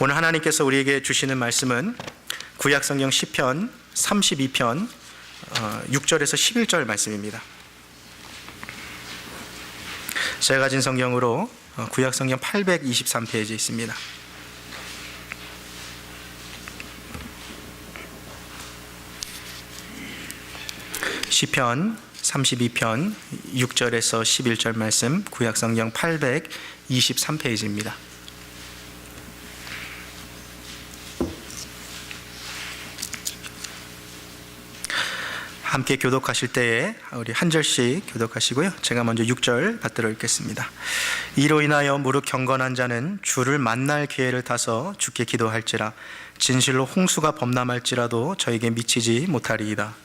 오늘 하나님께서 우리에게 주시는 말씀은 구약성경 시편 32편 6절에서 11절 말씀입니다. 제가 가진 성경으로 구약성경 823페이지에 있습니다. 시편 32편 6절에서 11절 말씀, 구약성경 823페이지입니다. 함께 교독하실 때에 우리 한 절씩 교독하시고요. 제가 먼저 6절 받들어 읽겠습니다. 이로 인하여 무릇 경건한 자는 주를 만날 기회를 타서 주께 기도할지라. 진실로 홍수가 범람할지라도 저에게 미치지 못하리이다.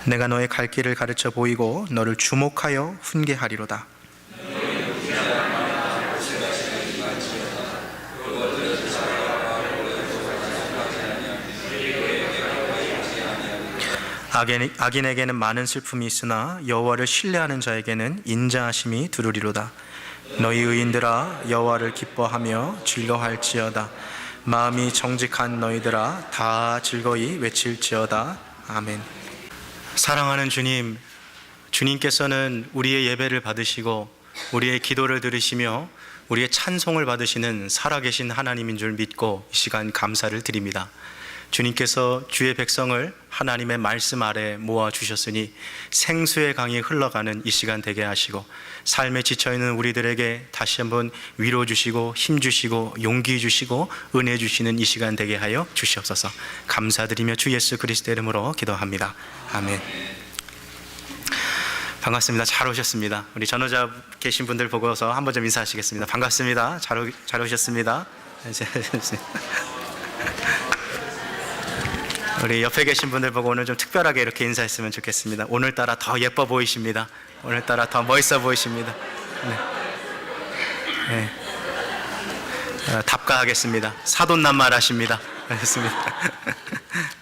내가 너의 갈 길을 가르쳐 보이고 너를 주목하여 훈계하리로다. 악인에게는 많은 슬픔이 있으나 여호와를 신뢰하는 자에게는 인자하심이 두루리로다. 너희 의인들아 여호와를 기뻐하며 즐거워할지어다. 마음이 정직한 너희들아 다 즐거이 외칠지어다. 아멘. 사랑하는 주님, 주님께서는 우리의 예배를 받으시고 우리의 기도를 들으시며 우리의 찬송을 받으시는 살아계신 하나님인 줄 믿고 이 시간 감사를 드립니다. 주님께서 주의 백성을 하나님의 말씀 아래 모아주셨으니 생수의 강이 흘러가는 이 시간 되게 하시고 삶에 지쳐있는 우리들에게 다시 한번 위로 주시고 힘 주시고 용기 주시고 은혜 주시는 이 시간 되게 하여 주시옵소서. 감사드리며 주 예수 그리스도의 이름으로 기도합니다. 아멘. 반갑습니다. 잘 오셨습니다. 우리 전호자 계신 분들 보고서 한번 좀 인사하시겠습니다. 반갑습니다. 잘 오셨습니다. 우리 옆에 계신 분들 보고 오늘 좀 특별하게 이렇게 인사했으면 좋겠습니다. 오늘따라 더 예뻐 보이십니다. 오늘따라 더 멋있어 보이십니다. 네. 답가하겠습니다. 사돈남말 하십니다. 알겠습니다.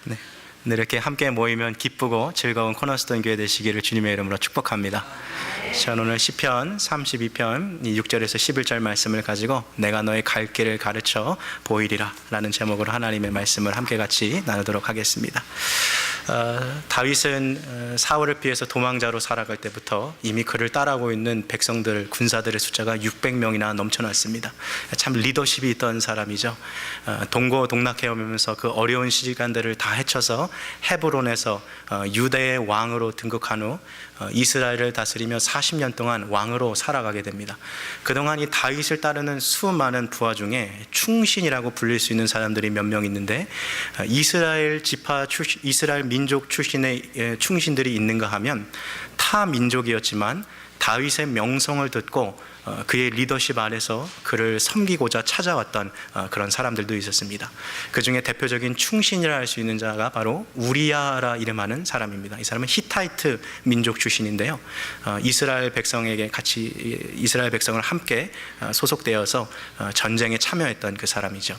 네. 이렇게 함께 모이면 기쁘고 즐거운 코너스톤 교회 되시기를 주님의 이름으로 축복합니다. 저는 오늘 시편 32편 6절에서 11절 말씀을 가지고 내가 너의 갈 길을 가르쳐 보이리라 라는 제목으로 하나님의 말씀을 함께 같이 나누도록 하겠습니다. 다윗은 사울을 피해서 도망자로 살아갈 때부터 이미 그를 따라오고 있는 백성들, 군사들의 숫자가 600명이나 넘쳐났습니다. 참 리더십이 있던 사람이죠. 동고동락해 오면서 그 어려운 시간들을 다 헤쳐서 헤브론에서 유대의 왕으로 등극한 후 이스라엘을 다스리며 40년 동안 왕으로 살아가게 됩니다. 그동안 이 다윗을 따르는 수많은 부하 중에 충신이라고 불릴 수 있는 사람들이 몇 명 있는데 이스라엘 지파 출신, 이스라엘 민족 출신의 충신들이 있는가 하면 타 민족이었지만 다윗의 명성을 듣고 그의 리더십 아래서 그를 섬기고자 찾아왔던 그런 사람들도 있었습니다. 그 중에 대표적인 충신이라 할 수 있는 자가 바로 우리야라 이름하는 사람입니다. 이 사람은 히타이트 민족 출신인데요. 이스라엘 백성에게 같이 이스라엘 백성을 함께 소속되어서 전쟁에 참여했던 그 사람이죠.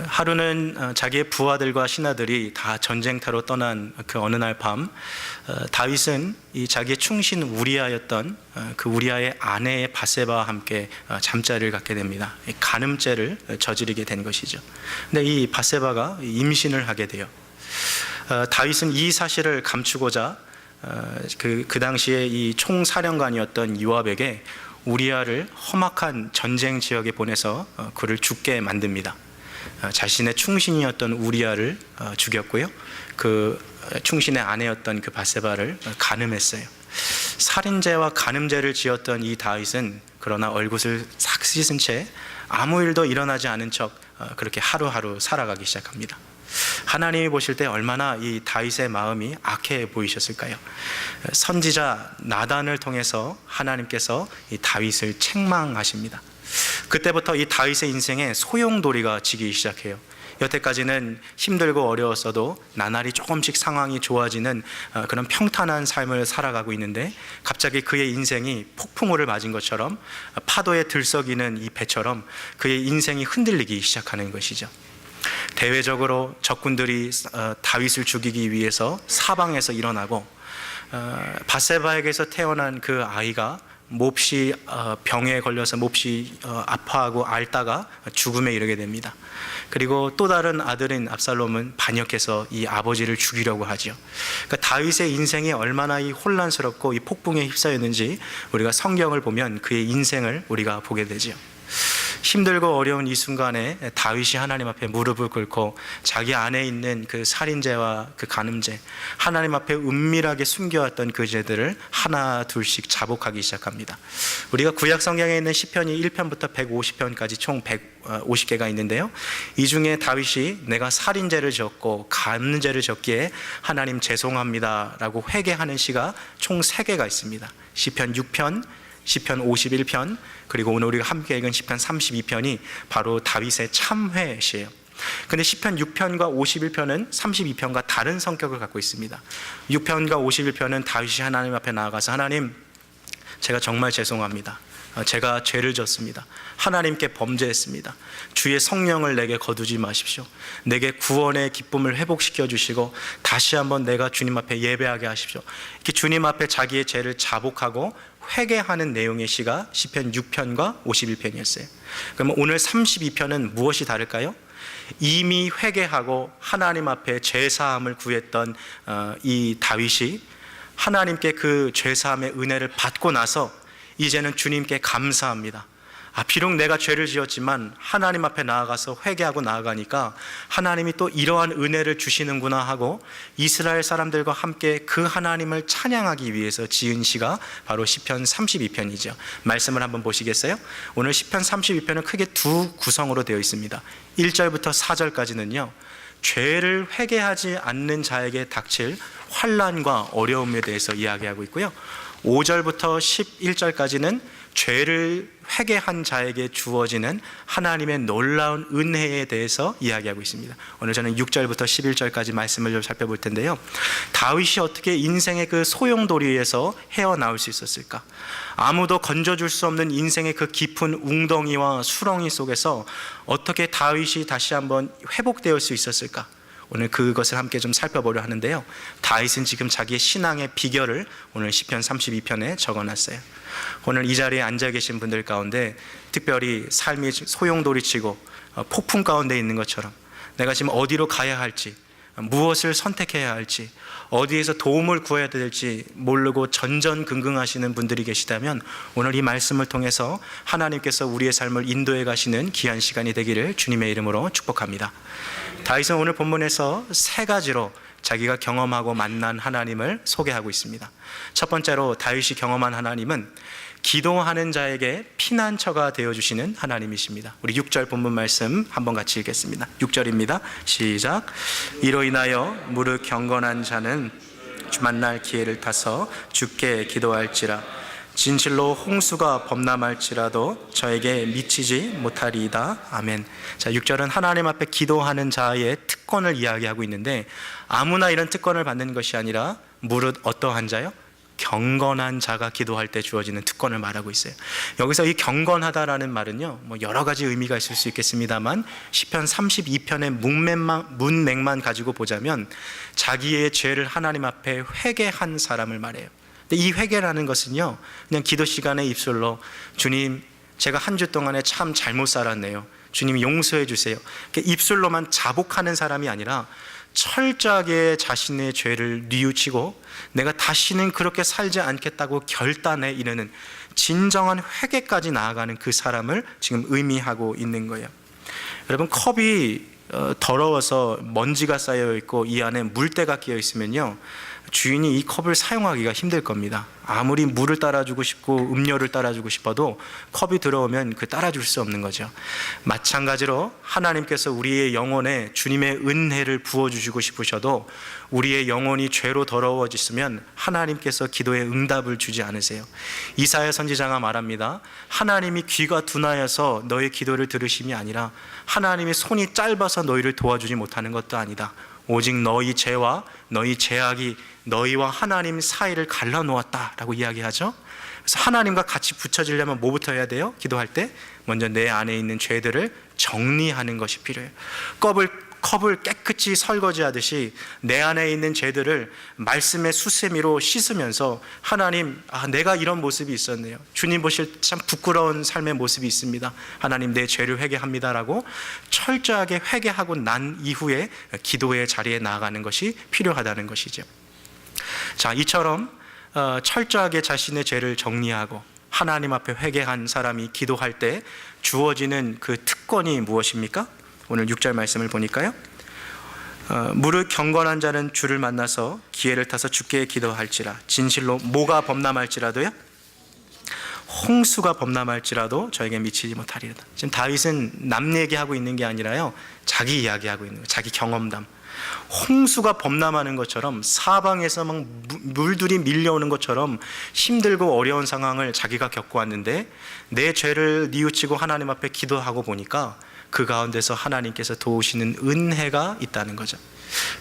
하루는 자기의 부하들과 신하들이 다 전쟁터로 떠난 그 어느 날 밤 다윗은 이 자기의 충신 우리아였던 그 우리아의 아내의 바세바와 함께 잠자리를 갖게 됩니다. 간음죄를 저지르게 된 것이죠. 근데 이 바세바가 임신을 하게 돼요. 다윗은 이 사실을 감추고자 그 당시에 이 총사령관이었던 요압에게 우리아를 험악한 전쟁 지역에 보내서 그를 죽게 만듭니다. 자신의 충신이었던 우리아를 죽였고요. 그 충신의 아내였던 그 바세바를 간음했어요. 살인죄와 간음죄를 지었던 이 다윗은 그러나 얼굴을 싹 씻은 채 아무 일도 일어나지 않은 척 그렇게 하루하루 살아가기 시작합니다. 하나님이 보실 때 얼마나 이 다윗의 마음이 악해 보이셨을까요? 선지자 나단을 통해서 하나님께서 이 다윗을 책망하십니다. 그때부터 이 다윗의 인생에 소용돌이가 지기 시작해요. 여태까지는 힘들고 어려웠어도 나날이 조금씩 상황이 좋아지는 그런 평탄한 삶을 살아가고 있는데 갑자기 그의 인생이 폭풍우를 맞은 것처럼 파도에 들썩이는 이 배처럼 그의 인생이 흔들리기 시작하는 것이죠. 대외적으로 적군들이 다윗을 죽이기 위해서 사방에서 일어나고 바세바에게서 태어난 그 아이가 몹시 병에 걸려서 몹시 아파하고 앓다가 죽음에 이르게 됩니다. 그리고 또 다른 아들인 압살롬은 반역해서 이 아버지를 죽이려고 하죠. 그러니까 다윗의 인생이 얼마나 이 혼란스럽고 이 폭풍에 휩싸였는지 우리가 성경을 보면 그의 인생을 우리가 보게 되죠. 힘들고 어려운 이 순간에 다윗이 하나님 앞에 무릎을 꿇고 자기 안에 있는 그 살인죄와 그 간음죄, 하나님 앞에 은밀하게 숨겨왔던 그 죄들을 하나 둘씩 자복하기 시작합니다. 우리가 구약 성경에 있는 시편이 1편부터 150편까지 총 150개가 있는데요, 이 중에 다윗이 내가 살인죄를 지었고 간음죄를 지었기에 하나님 죄송합니다 라고 회개하는 시가 총 3개가 있습니다. 시편 6편, 시편 51편, 그리고 오늘 우리가 함께 읽은 시편 32편이 바로 다윗의 참회시예요. 근데 시편 6편과 51편은 32편과 다른 성격을 갖고 있습니다. 6편과 51편은 다윗이 하나님 앞에 나아가서 하나님, 제가 정말 죄송합니다. 제가 죄를 졌습니다. 하나님께 범죄했습니다. 주의 성령을 내게 거두지 마십시오. 내게 구원의 기쁨을 회복시켜 주시고 다시 한번 내가 주님 앞에 예배하게 하십시오. 이렇게 주님 앞에 자기의 죄를 자복하고 회개하는 내용의 시가 시편 6편과 51편이었어요. 그러면 오늘 32편은 무엇이 다를까요? 이미 회개하고 하나님 앞에 죄사함을 구했던 이 다윗이 하나님께 그 죄사함의 은혜를 받고 나서 이제는 주님께 감사합니다. 비록 내가 죄를 지었지만 하나님 앞에 나아가서 회개하고 나아가니까 하나님이 또 이러한 은혜를 주시는구나 하고 이스라엘 사람들과 함께 그 하나님을 찬양하기 위해서 지은 시가 바로 시편 32편이죠. 말씀을 한번 보시겠어요? 오늘 시편 32편은 크게 두 구성으로 되어 있습니다. 1절부터 4절까지는요, 죄를 회개하지 않는 자에게 닥칠 환난과 어려움에 대해서 이야기하고 있고요, 5절부터 11절까지는 죄를 회개한 자에게 주어지는 하나님의 놀라운 은혜에 대해서 이야기하고 있습니다. 오늘 저는 6절부터 11절까지 말씀을 좀 살펴볼 텐데요, 다윗이 어떻게 인생의 그 소용돌이에서 헤어나올 수 있었을까? 아무도 건져줄 수 없는 인생의 그 깊은 웅덩이와 수렁이 속에서 어떻게 다윗이 다시 한번 회복되어 수 있었을까? 오늘 그것을 함께 좀 살펴보려 하는데요, 다윗은 지금 자기의 신앙의 비결을 오늘 시편 32편에 적어놨어요. 오늘 이 자리에 앉아 계신 분들 가운데 특별히 삶이 소용돌이치고 폭풍 가운데 있는 것처럼 내가 지금 어디로 가야 할지, 무엇을 선택해야 할지, 어디에서 도움을 구해야 될지 모르고 전전긍긍하시는 분들이 계시다면 오늘 이 말씀을 통해서 하나님께서 우리의 삶을 인도해 가시는 귀한 시간이 되기를 주님의 이름으로 축복합니다. 다윗은 오늘 본문에서 3가지로 자기가 경험하고 만난 하나님을 소개하고 있습니다. 첫 번째로 다윗이 경험한 하나님은 기도하는 자에게 피난처가 되어주시는 하나님이십니다. 우리 6절 본문 말씀 한번 같이 읽겠습니다. 6절입니다. 시작. 이로 인하여 무릇 경건한 자는 주 만날 기회를 타서 주께 기도할지라. 진실로 홍수가 범람할지라도 저에게 미치지 못하리이다. 아멘. 자, 6절은 하나님 앞에 기도하는 자의 특권을 이야기하고 있는데 아무나 이런 특권을 받는 것이 아니라 무릇 어떠한 자요? 경건한 자가 기도할 때 주어지는 특권을 말하고 있어요. 여기서 이 경건하다라는 말은요, 여러 가지 의미가 있을 수 있겠습니다만 시편 32편의 문맥만 가지고 보자면 자기의 죄를 하나님 앞에 회개한 사람을 말해요. 근데 이 회개라는 것은요, 그냥 기도 시간에 입술로 주님, 제가 한 주 동안에 참 잘못 살았네요. 주님 용서해 주세요. 입술로만 자복하는 사람이 아니라 철저하게 자신의 죄를 뉘우치고 내가 다시는 그렇게 살지 않겠다고 결단에 이르는 진정한 회개까지 나아가는 그 사람을 지금 의미하고 있는 거예요. 여러분, 컵이 더러워서 먼지가 쌓여 있고 이 안에 물때가 끼어 있으면요, 주인이 이 컵을 사용하기가 힘들 겁니다. 아무리 물을 따라주고 싶고 음료를 따라주고 싶어도 컵이 들어오면 따라줄 수 없는 거죠. 마찬가지로 하나님께서 우리의 영혼에 주님의 은혜를 부어주시고 싶으셔도 우리의 영혼이 죄로 더러워졌으면 하나님께서 기도에 응답을 주지 않으세요. 이사야 선지자가 말합니다. 하나님이 귀가 둔하여서 너의 기도를 들으심이 아니라 하나님의 손이 짧아서 너희를 도와주지 못하는 것도 아니다. 오직 너희 죄와 너희 죄악이 너희와 하나님 사이를 갈라놓았다라고 이야기하죠. 그래서 하나님과 같이 붙여지려면 뭐부터 해야 돼요? 기도할 때 먼저 내 안에 있는 죄들을 정리하는 것이 필요해요. 컵을 깨끗이 설거지하듯이 내 안에 있는 죄들을 말씀의 수세미로 씻으면서 하나님, 내가 이런 모습이 있었네요. 주님 보실 참 부끄러운 삶의 모습이 있습니다. 하나님, 내 죄를 회개합니다라고 철저하게 회개하고 난 이후에 기도의 자리에 나아가는 것이 필요하다는 것이죠. 자, 이처럼 철저하게 자신의 죄를 정리하고 하나님 앞에 회개한 사람이 기도할 때 주어지는 그 특권이 무엇입니까? 오늘 6절 말씀을 보니까요, 무릇 경건한 자는 주를 만나서 기회를 타서 주께 기도할지라. 진실로 뭐가 범람할지라도요, 홍수가 범람할지라도 저에게 미치지 못하리로다. 지금 다윗은 남 얘기하고 있는 게 아니라요, 자기 이야기하고 있는 거예요. 자기 경험담. 홍수가 범람하는 것처럼, 사방에서 막 물들이 밀려오는 것처럼 힘들고 어려운 상황을 자기가 겪어왔는데 내 죄를 뉘우치고 하나님 앞에 기도하고 보니까 그 가운데서 하나님께서 도우시는 은혜가 있다는 거죠.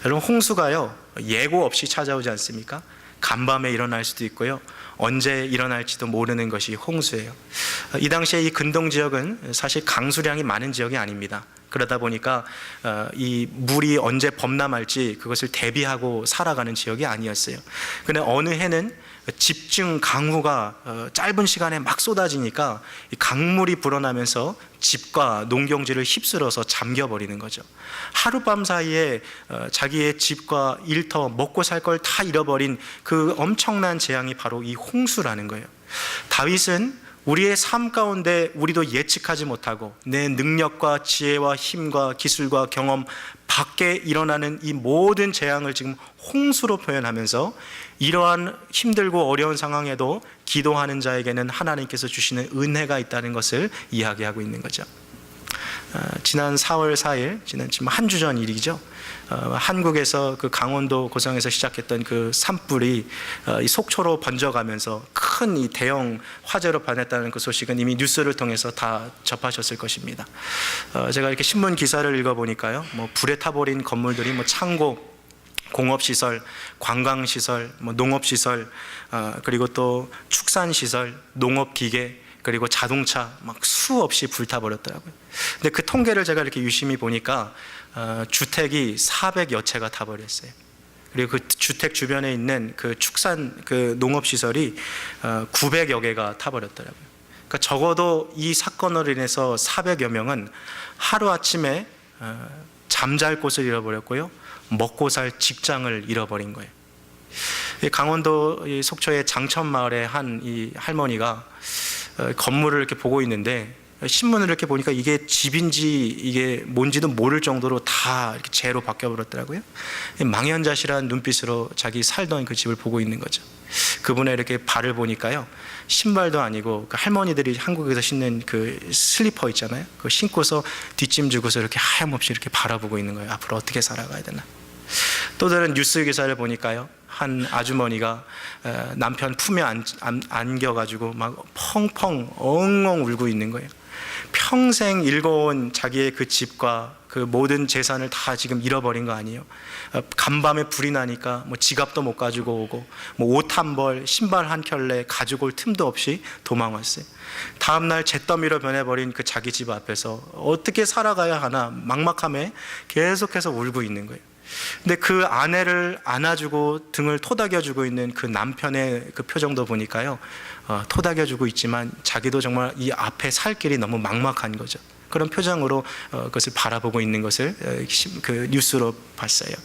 여러분, 홍수가요 예고 없이 찾아오지 않습니까? 간밤에 일어날 수도 있고요, 언제 일어날지도 모르는 것이 홍수예요. 이 당시에 이 근동 지역은 사실 강수량이 많은 지역이 아닙니다. 그러다 보니까 이 물이 언제 범람할지 그것을 대비하고 살아가는 지역이 아니었어요. 그런데 어느 해는 집중 강우가 짧은 시간에 막 쏟아지니까 이 강물이 불어나면서 집과 농경지를 휩쓸어서 잠겨버리는 거죠. 하룻밤 사이에 자기의 집과 일터, 먹고 살 걸 다 잃어버린 그 엄청난 재앙이 바로 이 홍수라는 거예요. 다윗은 우리의 삶 가운데 우리도 예측하지 못하고 내 능력과 지혜와 힘과 기술과 경험 밖에 일어나는 이 모든 재앙을 지금 홍수로 표현하면서 이러한 힘들고 어려운 상황에도 기도하는 자에게는 하나님께서 주시는 은혜가 있다는 것을 이야기하고 있는 거죠. 지난 4월 4일, 지금 한 주 전 일이죠. 한국에서 그 강원도 고성에서 시작했던 그 산불이 이 속초로 번져가면서 큰 이 대형 화재로 변했다는 그 소식은 이미 뉴스를 통해서 다 접하셨을 것입니다. 제가 이렇게 신문 기사를 읽어보니까요, 뭐 불에 타버린 건물들이 뭐 창고, 공업시설, 관광시설, 뭐 농업시설, 그리고 또 축산시설, 농업기계, 그리고 자동차 막 수없이 불타버렸더라고요. 근데 그 통계를 제가 이렇게 유심히 보니까 주택이 400여 채가 타버렸어요. 그리고 그 주택 주변에 있는 그 축산 그 농업시설이 900여 개가 타버렸더라고요. 그러니까 적어도 이 사건으로 인해서 400여 명은 하루아침에 잠잘 곳을 잃어버렸고요, 먹고 살 직장을 잃어버린 거예요. 강원도 속초의 장천마을의 한 이 할머니가 건물을 이렇게 보고 있는데 신문을 이렇게 보니까 이게 집인지 이게 뭔지도 모를 정도로 다 이렇게 재로 바뀌어버렸더라고요. 망연자실한 눈빛으로 자기 살던 그 집을 보고 있는 거죠. 그분의 이렇게 발을 보니까요, 신발도 아니고 그 할머니들이 한국에서 신는 그 슬리퍼 있잖아요, 그거 신고서 뒷짐 지고서 이렇게 하염없이 이렇게 바라보고 있는 거예요. 앞으로 어떻게 살아가야 되나. 또 다른 뉴스 기사를 보니까요, 한 아주머니가 남편 품에 안겨가지고 막 펑펑 엉엉 울고 있는 거예요. 평생 일궈온 자기의 그 집과 그 모든 재산을 다 지금 잃어버린 거 아니에요. 간밤에 불이 나니까 뭐 지갑도 못 가지고 오고 뭐 옷 한 벌, 신발 한 켤레 가지고 올 틈도 없이 도망왔어요. 다음날 잿더미로 변해버린 그 자기 집 앞에서 어떻게 살아가야 하나 막막함에 계속해서 울고 있는 거예요. 근데 그 아내를 안아주고 등을 토닥여주고 있는 그 남편의 그 표정도 보니까요, 토닥여주고 있지만 자기도 정말 이 앞에 살 길이 너무 막막한 거죠. 그런 표정으로 그것을 바라보고 있는 것을 그 뉴스로 봤어요.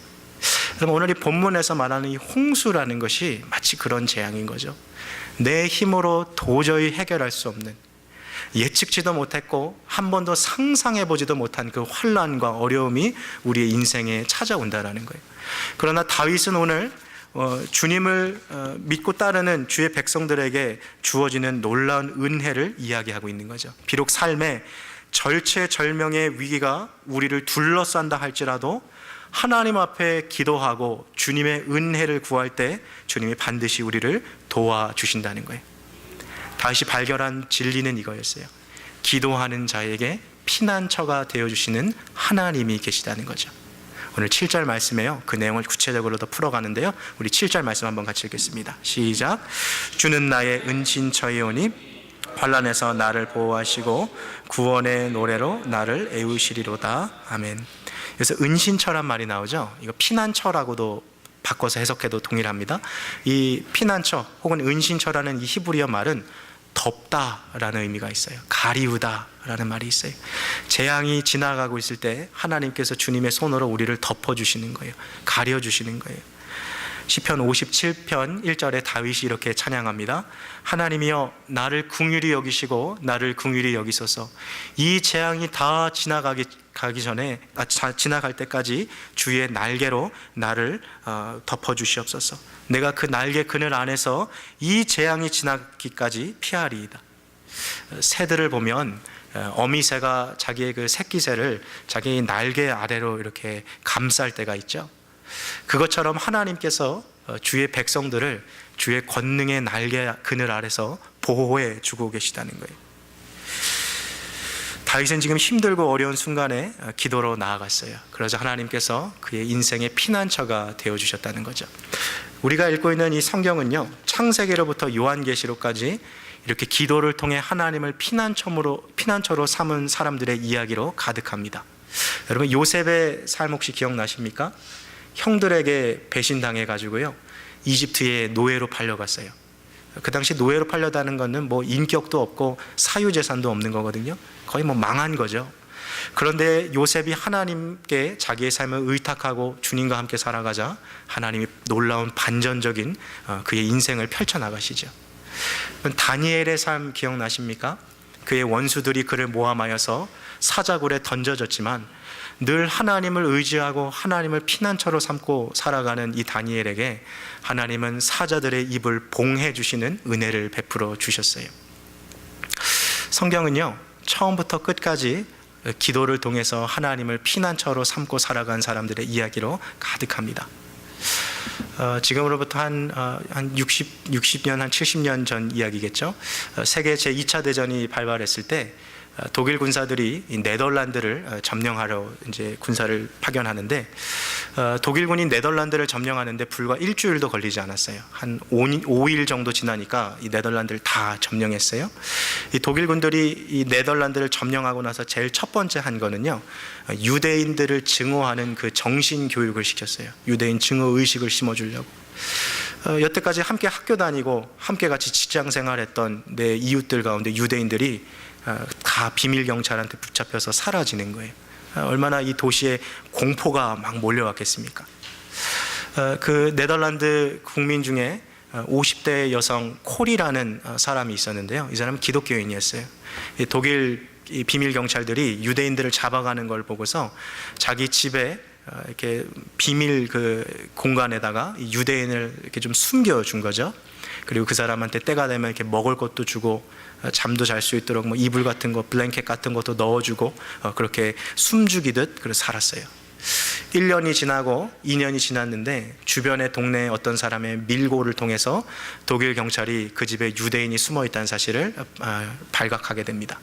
그럼 오늘 이 본문에서 말하는 이 홍수라는 것이 마치 그런 재앙인 거죠. 내 힘으로 도저히 해결할 수 없는, 예측지도 못했고 한 번도 상상해보지도 못한 그 환난과 어려움이 우리의 인생에 찾아온다는 거예요. 그러나 다윗은 오늘 주님을 믿고 따르는 주의 백성들에게 주어지는 놀라운 은혜를 이야기하고 있는 거죠. 비록 삶에 절체절명의 위기가 우리를 둘러싼다 할지라도 하나님 앞에 기도하고 주님의 은혜를 구할 때 주님이 반드시 우리를 도와주신다는 거예요. 다시 발견한 진리는 이거였어요. 기도하는 자에게 피난처가 되어주시는 하나님이 계시다는 거죠. 오늘 7절 말씀에요, 그 내용을 구체적으로 더 풀어가는데요, 우리 7절 말씀 한번 같이 읽겠습니다. 시작. 주는 나의 은신처이오니 환난에서 나를 보호하시고 구원의 노래로 나를 애우시리로다. 아멘. 그래서 은신처란 말이 나오죠. 이거 피난처라고도 바꿔서 해석해도 동일합니다. 이 피난처 혹은 은신처라는 이 히브리어 말은 덮다라는 의미가 있어요. 가리우다라는 말이 있어요. 재앙이 지나가고 있을 때 하나님께서 주님의 손으로 우리를 덮어주시는 거예요. 가려주시는 거예요. 시편 57편 1절에 다윗이 이렇게 찬양합니다. 하나님이여 나를 긍휼히 여기시고 나를 긍휼히 여기소서. 이 재앙이 다 지나갈 때까지 주의 날개로 나를 덮어주시옵소서. 내가 그 날개 그늘 안에서 이 재앙이 지나기까지 피하리이다. 새들을 보면 어미새가 자기의 그 새끼새를 자기 날개 아래로 이렇게 감쌀 때가 있죠. 그것처럼 하나님께서 주의 백성들을 주의 권능의 날개 그늘 아래서 보호해 주고 계시다는 거예요. 다윗은 지금 힘들고 어려운 순간에 기도로 나아갔어요. 그러자 하나님께서 그의 인생의 피난처가 되어주셨다는 거죠. 우리가 읽고 있는 이 성경은요, 창세기로부터 요한계시록까지 이렇게 기도를 통해 하나님을 피난처로 삼은 사람들의 이야기로 가득합니다. 여러분, 요셉의 삶 혹시 기억나십니까? 형들에게 배신당해 가지고요, 이집트의 노예로 팔려갔어요. 그 당시 노예로 팔려다는 것은 뭐 인격도 없고 사유재산도 없는 거거든요. 거의 뭐 망한 거죠. 그런데 요셉이 하나님께 자기의 삶을 의탁하고 주님과 함께 살아가자 하나님이 놀라운 반전적인 그의 인생을 펼쳐나가시죠. 다니엘의 삶 기억나십니까? 그의 원수들이 그를 모함하여서 사자굴에 던져졌지만 늘 하나님을 의지하고 하나님을 피난처로 삼고 살아가는 이 다니엘에게 하나님은 사자들의 입을 봉해 주시는 은혜를 베풀어 주셨어요. 성경은요, 처음부터 끝까지 기도를 통해서 하나님을 피난처로 삼고 살아간 사람들의 이야기로 가득합니다. 지금으로부터 한 60년, 한 70년 전 이야기겠죠. 세계 제2차 대전이 발발했을 때 독일 군사들이 네덜란드를 점령하러 이제 군사를 파견하는데, 독일군이 네덜란드를 점령하는데 불과 일주일도 걸리지 않았어요. 한 5일 정도 지나니까 이 네덜란드를 다 점령했어요. 이 독일군들이 이 네덜란드를 점령하고 나서 제일 첫 번째 한 거는요, 유대인들을 증오하는 그 정신 교육을 시켰어요. 유대인 증오 의식을 심어주려고. 여태까지 함께 학교 다니고 함께 같이 직장 생활했던 내 이웃들 가운데 유대인들이 다 비밀 경찰한테 붙잡혀서 사라지는 거예요. 얼마나 이 도시에 공포가 막 몰려왔겠습니까? 그 네덜란드 국민 중에 50대 여성 콜이라는 사람이 있었는데요. 이 사람은 기독교인이었어요. 독일 비밀 경찰들이 유대인들을 잡아가는 걸 보고서 자기 집에 이렇게 비밀 그 공간에다가 유대인을 이렇게 좀 숨겨준 거죠. 그리고 그 사람한테 때가 되면 이렇게 먹을 것도 주고 잠도 잘 수 있도록 뭐 이불 같은 거, 블랭켓 같은 것도 넣어주고 그렇게 숨죽이듯 그렇게 살았어요. 1년이 지나고 2년이 지났는데 주변의 동네 어떤 사람의 밀고를 통해서 독일 경찰이 그 집에 유대인이 숨어 있다는 사실을 발각하게 됩니다.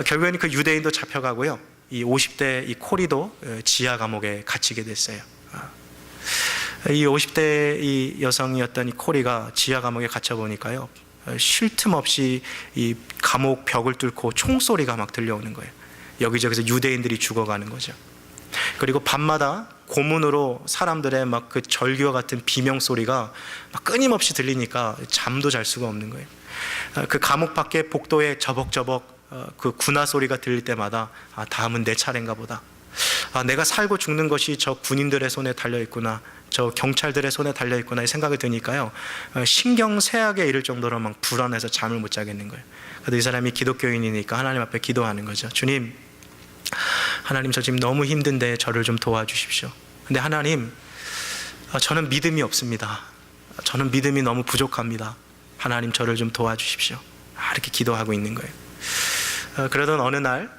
결국에는 그 유대인도 잡혀가고요, 이 50대 이 코리도 지하 감옥에 갇히게 됐어요. 이 50대 이 여성이었던 이 코리가 지하 감옥에 갇혀 보니까요, 쉴 틈 없이 이 감옥 벽을 뚫고 총소리가 막 들려오는 거예요. 여기저기서 유대인들이 죽어가는 거죠. 그리고 밤마다 고문으로 사람들의 막 그 절규와 같은 비명 소리가 막 끊임없이 들리니까 잠도 잘 수가 없는 거예요. 그 감옥 밖에 복도에 저벅저벅 그 군화 소리가 들릴 때마다 다음은 내 차례인가 보다. 내가 살고 죽는 것이 저 군인들의 손에 달려있구나, 저 경찰들의 손에 달려있구나 이 생각이 드니까요, 신경쇠약에 이를 정도로 막 불안해서 잠을 못 자겠는 거예요. 그래도 이 사람이 기독교인이니까 하나님 앞에 기도하는 거죠. 주님, 하나님 저 지금 너무 힘든데 저를 좀 도와주십시오. 근데 하나님, 저는 믿음이 없습니다. 저는 믿음이 너무 부족합니다. 하나님 저를 좀 도와주십시오. 이렇게 기도하고 있는 거예요. 그러던 어느 날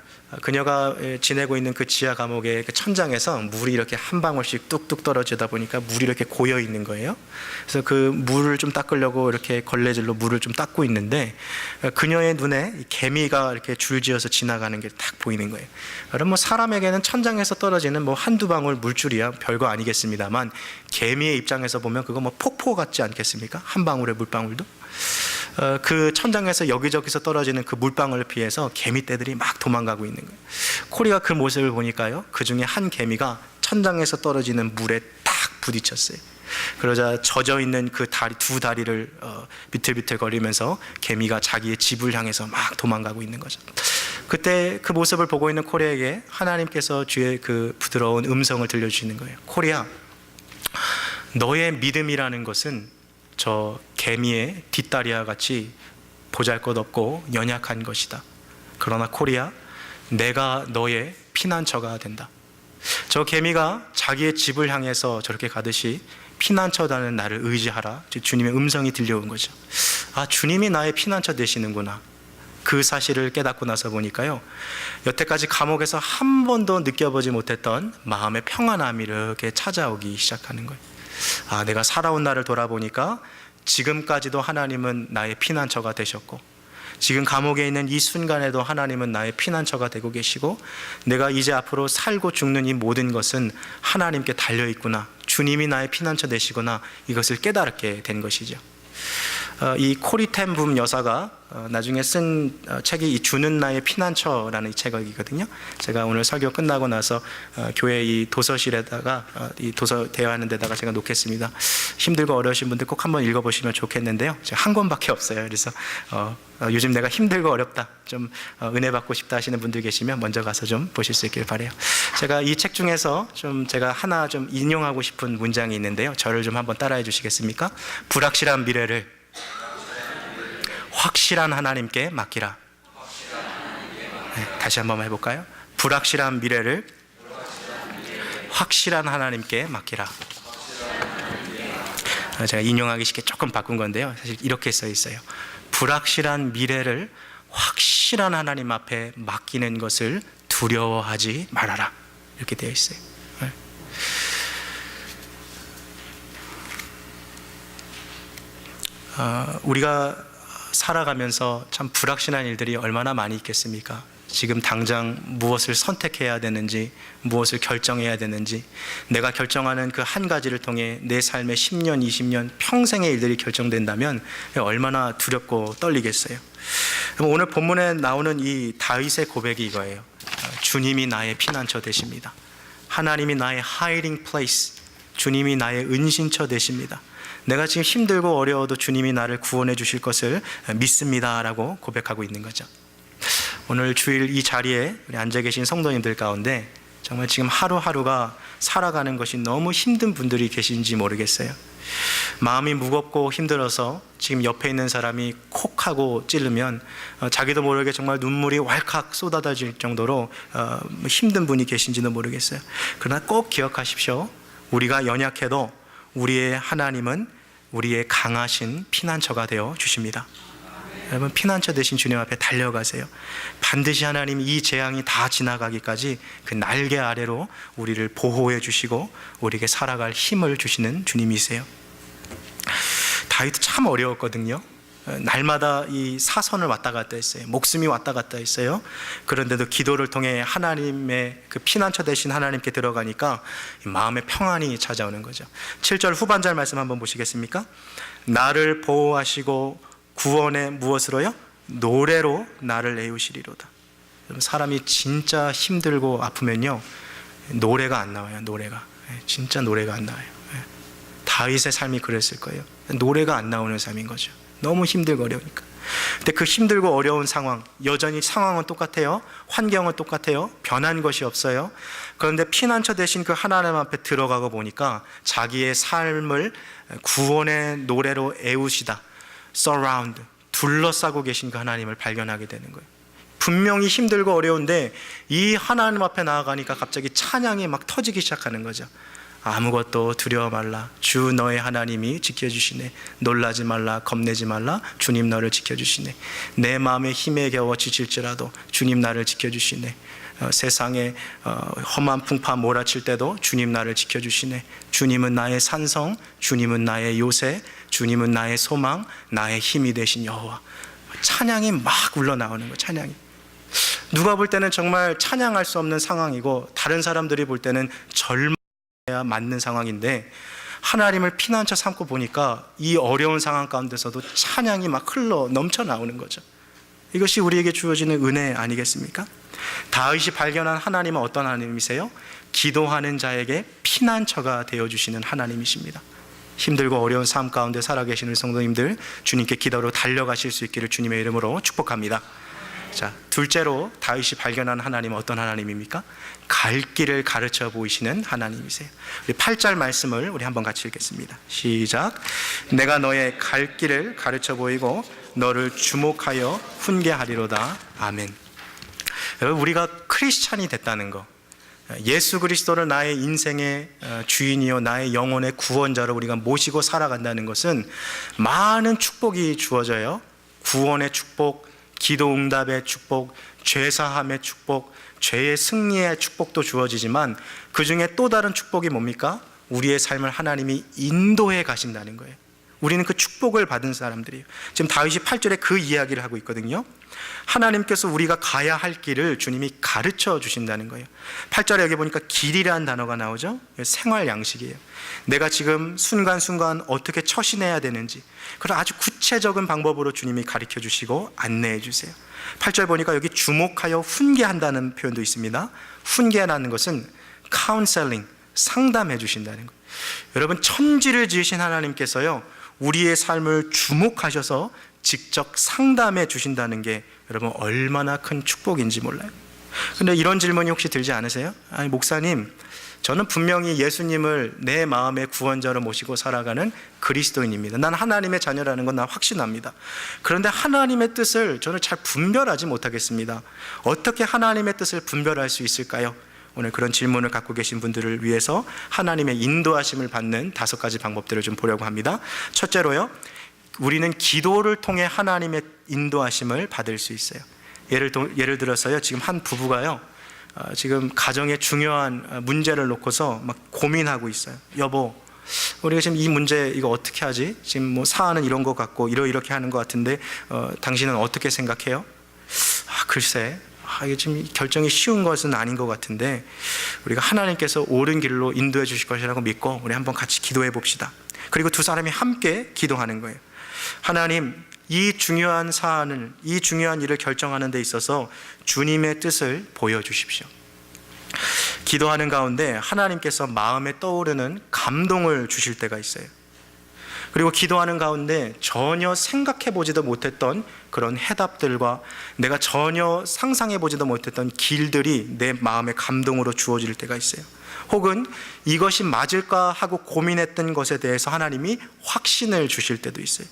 그녀가 지내고 있는 그 지하 감옥의 그 천장에서 물이 이렇게 한 방울씩 뚝뚝 떨어지다 보니까 물이 이렇게 고여 있는 거예요. 그래서 그 물을 좀 닦으려고 이렇게 걸레질로 물을 좀 닦고 있는데 그녀의 눈에 개미가 이렇게 줄지어서 지나가는 게 딱 보이는 거예요. 여러분, 뭐 사람에게는 천장에서 떨어지는 뭐 한두 방울 물줄이야 별거 아니겠습니다만, 개미의 입장에서 보면 그거 뭐 폭포 같지 않겠습니까? 한 방울의 물방울도. 그 천장에서 여기저기서 떨어지는 그 물방울을 피해서 개미떼들이 막 도망가고 있는 거예요. 코리가 그 모습을 보니까요, 그 중에 한 개미가 천장에서 떨어지는 물에 딱 부딪혔어요. 그러자 젖어 있는 그 다리, 두 다리를 비틀비틀 거리면서 개미가 자기의 집을 향해서 막 도망가고 있는 거죠. 그때 그 모습을 보고 있는 코리아에게 하나님께서 주의 그 부드러운 음성을 들려주시는 거예요. 코리아, 너의 믿음이라는 것은 저 개미의 뒷다리와 같이 보잘것없고 연약한 것이다. 그러나 코리아, 내가 너의 피난처가 된다. 저 개미가 자기의 집을 향해서 저렇게 가듯이 피난처라는 나를 의지하라. 주님의 음성이 들려온 거죠. 아, 주님이 나의 피난처 되시는구나. 그 사실을 깨닫고 나서 보니까요, 여태까지 감옥에서 한 번도 느껴보지 못했던 마음의 평안함이 이렇게 찾아오기 시작하는 거예요. 아, 내가 살아온 날을 돌아보니까 지금까지도 하나님은 나의 피난처가 되셨고, 지금 감옥에 있는 이 순간에도 하나님은 나의 피난처가 되고 계시고, 내가 이제 앞으로 살고 죽는 이 모든 것은 하나님께 달려있구나, 주님이 나의 피난처 되시구나, 이것을 깨달게 된 것이죠. 이 코리 텐 붐 여사가 나중에 쓴 책이 이 주는 나의 피난처라는 이 책이거든요. 제가 오늘 설교 끝나고 나서 교회 이 도서실에다가 이 도서 대여하는 데다가 제가 놓겠습니다. 힘들고 어려우신 분들 꼭 한번 읽어보시면 좋겠는데요. 제가 한 권밖에 없어요. 그래서 요즘 내가 힘들고 어렵다, 좀 은혜 받고 싶다 하시는 분들 계시면 먼저 가서 좀 보실 수 있길 바라요. 제가 이 책 중에서 좀 제가 하나 좀 인용하고 싶은 문장이 있는데요. 저를 좀 한번 따라해 주시겠습니까? 불확실한 미래를 확실한 하나님께 맡기라. 네, 다시 한번 해볼까요? 불확실한 미래를 확실한 하나님께 맡기라. 제가 인용하기 쉽게 조금 바꾼 건데요, 사실 이렇게 써 있어요. 불확실한 미래를 확실한 하나님 앞에 맡기는 것을 두려워하지 말아라, 이렇게 되어 있어요. 네. 우리가 살아가면서 참 불확실한 일들이 얼마나 많이 있겠습니까? 지금 당장 무엇을 선택해야 되는지, 무엇을 결정해야 되는지, 내가 결정하는 그 한 가지를 통해 내 삶의 10년, 20년, 평생의 일들이 결정된다면 얼마나 두렵고 떨리겠어요. 오늘 본문에 나오는 이 다윗의 고백이 이거예요. 주님이 나의 피난처 되십니다. 하나님이 나의 hiding place, 주님이 나의 은신처 되십니다. 내가 지금 힘들고 어려워도 주님이 나를 구원해 주실 것을 믿습니다 라고 고백하고 있는 거죠. 오늘 주일 이 자리에 우리 앉아 계신 성도님들 가운데 정말 지금 하루하루가 살아가는 것이 너무 힘든 분들이 계신지 모르겠어요. 마음이 무겁고 힘들어서 지금 옆에 있는 사람이 콕 하고 찌르면 자기도 모르게 정말 눈물이 왈칵 쏟아질 정도로 힘든 분이 계신지도 모르겠어요. 그러나 꼭 기억하십시오. 우리가 연약해도 우리의 하나님은 우리의 강하신 피난처가 되어 주십니다. 여러분, 피난처 되신 주님 앞에 달려가세요. 반드시 하나님이 이 재앙이 다 지나가기까지 그 날개 아래로 우리를 보호해 주시고 우리에게 살아갈 힘을 주시는 주님이세요. 다윗도 참 어려웠거든요. 날마다 이 사선을 왔다 갔다 했어요. 목숨이 왔다 갔다 했어요. 그런데도 기도를 통해 하나님의 그 피난처 되신 하나님께 들어가니까 마음의 평안이 찾아오는 거죠. 7절 후반절 말씀 한번 보시겠습니까? 나를 보호하시고 구원의 무엇으로요? 노래로 나를 애우시리로다. 사람이 진짜 힘들고 아프면요, 노래가 안 나와요. 노래가 진짜 노래가 안 나와요. 다윗의 삶이 그랬을 거예요. 노래가 안 나오는 삶인 거죠. 너무 힘들고 어려우니까. 근데 그 힘들고 어려운 상황, 여전히 상황은 똑같아요. 환경은 똑같아요. 변한 것이 없어요. 그런데 피난처 대신 그 하나님 앞에 들어가고 보니까 자기의 삶을 구원의 노래로 애우시다, surround, 둘러싸고 계신 그 하나님을 발견하게 되는 거예요. 분명히 힘들고 어려운데 이 하나님 앞에 나아가니까 갑자기 찬양이 막 터지기 시작하는 거죠. 아무것도 두려워 말라, 주 너의 하나님이 지켜주시네. 놀라지 말라, 겁내지 말라, 주님 너를 지켜주시네. 내 마음의 힘에 겨워 지칠지라도 주님 나를 지켜주시네. 세상에 험한 풍파 몰아칠 때도 주님 나를 지켜주시네. 주님은 나의 산성, 주님은 나의 요새, 주님은 나의 소망, 나의 힘이 되신 여호와. 찬양이 막 울러나오는 거예요. 찬양이. 누가 볼 때는 정말 찬양할 수 없는 상황이고, 다른 사람들이 볼 때는 절망해야 맞는 상황인데, 하나님을 피난처 삼고 보니까 이 어려운 상황 가운데서도 찬양이 막 흘러 넘쳐 나오는 거죠. 이것이 우리에게 주어지는 은혜 아니겠습니까? 다윗이 발견한 하나님은 어떤 하나님이세요? 기도하는 자에게 피난처가 되어주시는 하나님이십니다. 힘들고 어려운 삶 가운데 살아계시는 성도님들, 주님께 기도로 달려가실 수 있기를 주님의 이름으로 축복합니다. 자, 둘째로 다윗이 발견한 하나님은 어떤 하나님입니까? 갈 길을 가르쳐 보이시는 하나님이세요. 우리 8절 말씀을 우리 한번 같이 읽겠습니다. 시작. 내가 너의 갈 길을 가르쳐 보이고 너를 주목하여 훈계하리로다. 아멘. 여러분, 우리가 크리스찬이 됐다는 거, 예수 그리스도를 나의 인생의 주인이요 나의 영혼의 구원자로 우리가 모시고 살아간다는 것은 많은 축복이 주어져요. 구원의 축복, 기도 응답의 축복, 죄사함의 축복, 죄의 승리의 축복도 주어지지만 그 중에 또 다른 축복이 뭡니까? 우리의 삶을 하나님이 인도해 가신다는 거예요. 우리는 그 축복을 받은 사람들이에요. 지금 다윗이 8절에 그 이야기를 하고 있거든요. 하나님께서 우리가 가야 할 길을 주님이 가르쳐 주신다는 거예요. 8절에 여기 보니까 길이라는 단어가 나오죠. 생활 양식이에요. 내가 지금 순간순간 어떻게 처신해야 되는지, 그런 아주 구체적인 방법으로 주님이 가르쳐 주시고 안내해 주세요. 8절 보니까 여기 주목하여 훈계한다는 표현도 있습니다. 훈계라는 것은 카운셀링, 상담해 주신다는 거예요. 여러분, 천지를 지으신 하나님께서요 우리의 삶을 주목하셔서 직접 상담해 주신다는 게 여러분 얼마나 큰 축복인지 몰라요. 근데 이런 질문이 혹시 들지 않으세요? 아니, 목사님, 저는 분명히 예수님을 내 마음의 구원자로 모시고 살아가는 그리스도인입니다. 난 하나님의 자녀라는 건 난 확신합니다. 그런데 하나님의 뜻을 저는 잘 분별하지 못하겠습니다. 어떻게 하나님의 뜻을 분별할 수 있을까요? 오늘 그런 질문을 갖고 계신 분들을 위해서 하나님의 인도하심을 받는 5가지 방법들을 좀 보려고 합니다. 첫째로요, 우리는 기도를 통해 하나님의 인도하심을 받을 수 있어요. 예를 들어서요, 지금 한 부부가요 지금 가정의 중요한 문제를 놓고서 막 고민하고 있어요. 여보, 우리가 지금 이 문제 이거 어떻게 하지? 지금 뭐 사안은 이런 것 같고 이렇게 하는 것 같은데 당신은 어떻게 생각해요? 글쎄, 이게 지금 결정이 쉬운 것은 아닌 것 같은데 우리가 하나님께서 옳은 길로 인도해 주실 것이라고 믿고 우리 한번 같이 기도해 봅시다. 그리고 두 사람이 함께 기도하는 거예요. 하나님, 이 중요한 사안을, 이 중요한 일을 결정하는 데 있어서 주님의 뜻을 보여주십시오. 기도하는 가운데 하나님께서 마음에 떠오르는 감동을 주실 때가 있어요. 그리고 기도하는 가운데 전혀 생각해보지도 못했던 그런 해답들과 내가 전혀 상상해보지도 못했던 길들이 내 마음의 감동으로 주어질 때가 있어요. 혹은 이것이 맞을까 하고 고민했던 것에 대해서 하나님이 확신을 주실 때도 있어요.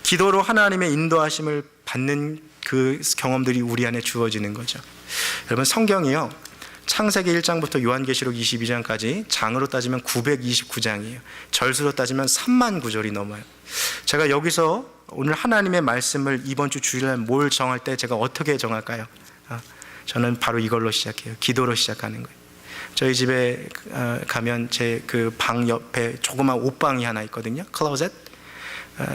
기도로 하나님의 인도하심을 받는 그 경험들이 우리 안에 주어지는 거죠. 여러분, 성경이요 창세기 1장부터 요한계시록 22장까지 장으로 따지면 929장이에요. 절수로 따지면 3만 구절이 넘어요. 제가 여기서 오늘 하나님의 말씀을 이번 주 주일날 뭘 정할 때 제가 어떻게 정할까요? 저는 바로 이걸로 시작해요. 기도로 시작하는 거예요. 저희 집에 가면 제 그 방 옆에 조그만 옷방이 하나 있거든요. 클로젯.